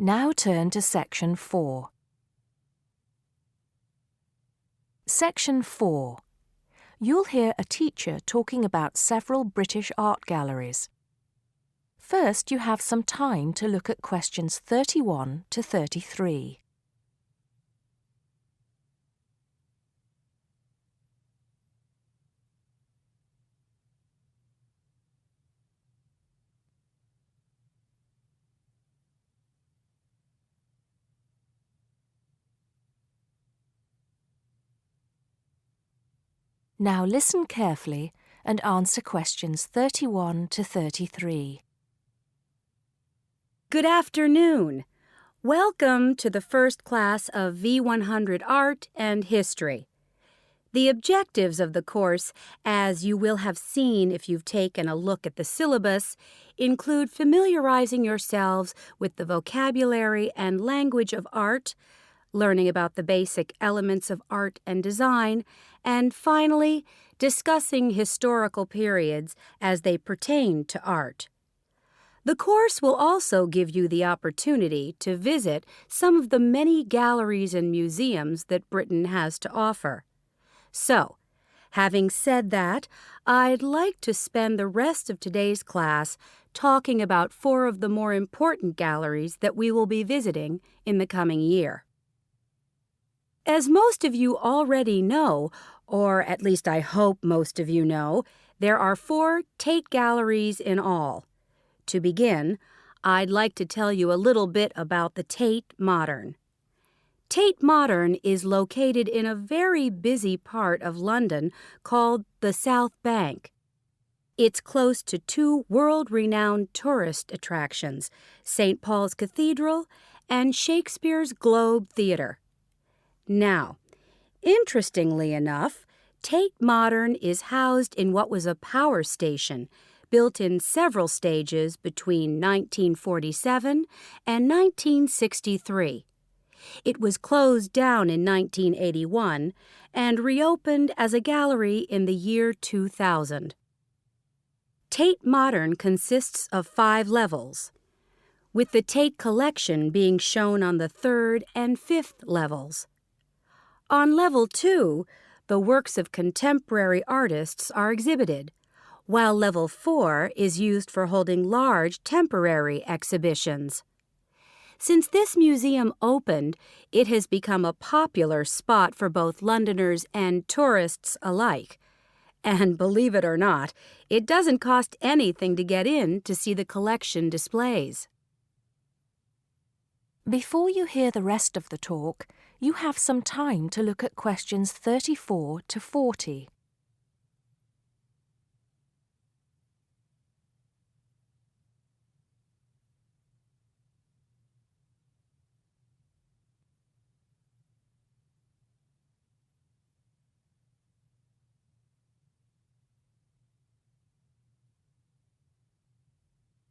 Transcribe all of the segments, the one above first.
Now turn to Section 4. Section 4. You'll hear a teacher talking about several British art galleries. First, you have some time to look at questions 31 to 33. Now listen carefully and answer questions 31 to 33. Good afternoon. Welcome to the first class of V100 Art and History. The objectives of the course, as you will have seen if you've taken a look at the syllabus, include familiarizing yourselves with the vocabulary and language of art, learning about the basic elements of art and design, and finally, discussing historical periods as they pertain to art. The course will also give you the opportunity to visit some of the many galleries and museums that Britain has to offer. So, having said that, I'd like to spend the rest of today's class talking about 4 of the more important galleries that we will be visiting in the coming year. As most of you already know, or at least I hope most of you know, there are 4 Tate galleries in all. To begin, I'd like to tell you a little bit about the Tate Modern. Tate Modern is located in a very busy part of London called the South Bank. It's close to 2 world-renowned tourist attractions, St. Paul's Cathedral and Shakespeare's Globe Theatre. Now, interestingly enough, Tate Modern is housed in what was a power station, built in several stages between 1947 and 1963. It was closed down in 1981 and reopened as a gallery in the year 2000. Tate Modern consists of 5 levels, with the Tate collection being shown on the 3rd and 5th levels. On level 2, the works of contemporary artists are exhibited, while level 4 is used for holding large temporary exhibitions. Since this museum opened, it has become a popular spot for both Londoners and tourists alike. And believe it or not, it doesn't cost anything to get in to see the collection displays. Before you hear the rest of the talk, you have some time to look at questions 34 to 40.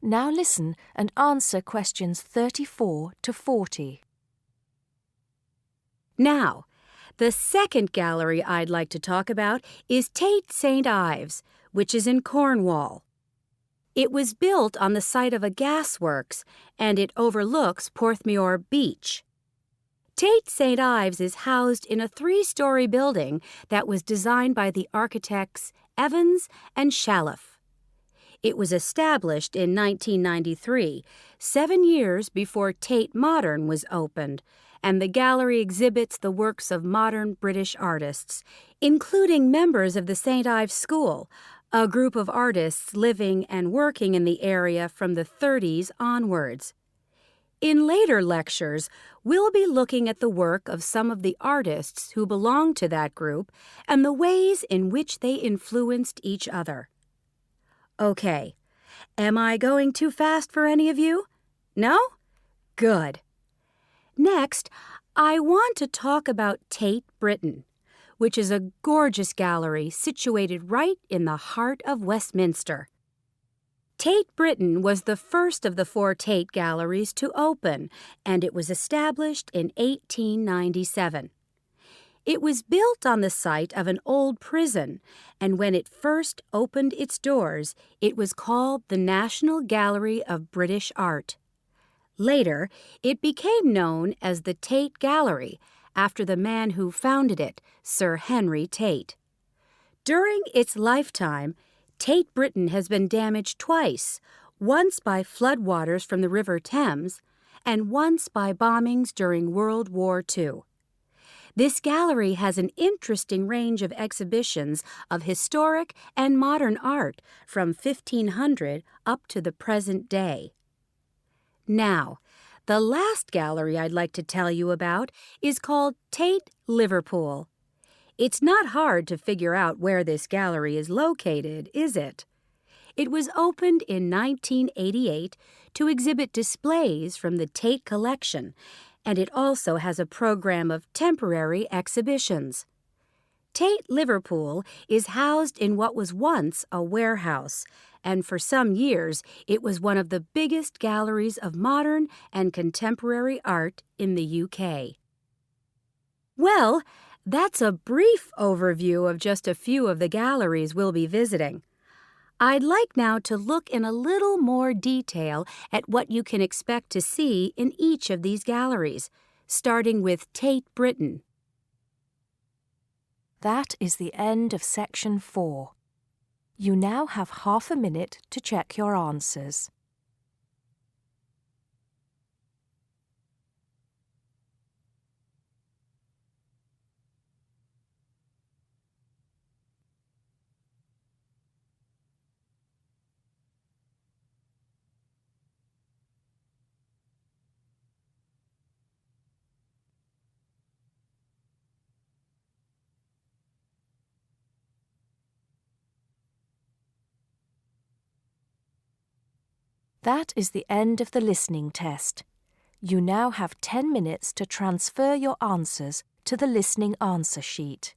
Now listen and answer questions 34 to 40. Now, the second gallery I'd like to talk about is Tate St. Ives, which is in Cornwall. It was built on the site of a gasworks, and it overlooks Porthmeor Beach. Tate St. Ives is housed in a 3-story building that was designed by the architects Evans and Shalliff. It was established in 1993, 7 years before Tate Modern was opened, and the gallery exhibits the works of modern British artists, including members of the St. Ives School, a group of artists living and working in the area from the 30s onwards. In later lectures, we'll be looking at the work of some of the artists who belong to that group and the ways in which they influenced each other. Okay, am I going too fast for any of you? No? Good. Next, I want to talk about Tate Britain, which is a gorgeous gallery situated right in the heart of Westminster. Tate Britain was the first of the 4 Tate galleries to open, and it was established in 1897. It was built on the site of an old prison, and when it first opened its doors, it was called the National Gallery of British Art. Later, it became known as the Tate Gallery, after the man who founded it, Sir Henry Tate. During its lifetime, Tate Britain has been damaged twice, once by floodwaters from the River Thames and once by bombings during World War II. This gallery has an interesting range of exhibitions of historic and modern art from 1500 up to the present day. Now, the last gallery I'd like to tell you about is called Tate Liverpool. It's not hard to figure out where this gallery is located, is it? It was opened in 1988 to exhibit displays from the Tate collection, and it also has a program of temporary exhibitions. Tate Liverpool is housed in what was once a warehouse, and for some years it was one of the biggest galleries of modern and contemporary art in the UK. Well, that's a brief overview of just a few of the galleries we'll be visiting. I'd like now to look in a little more detail at what you can expect to see in each of these galleries, starting with Tate Britain. That is the end of section 4. You now have half a minute to check your answers. That is the end of the listening test. You now have 10 minutes to transfer your answers to the listening answer sheet.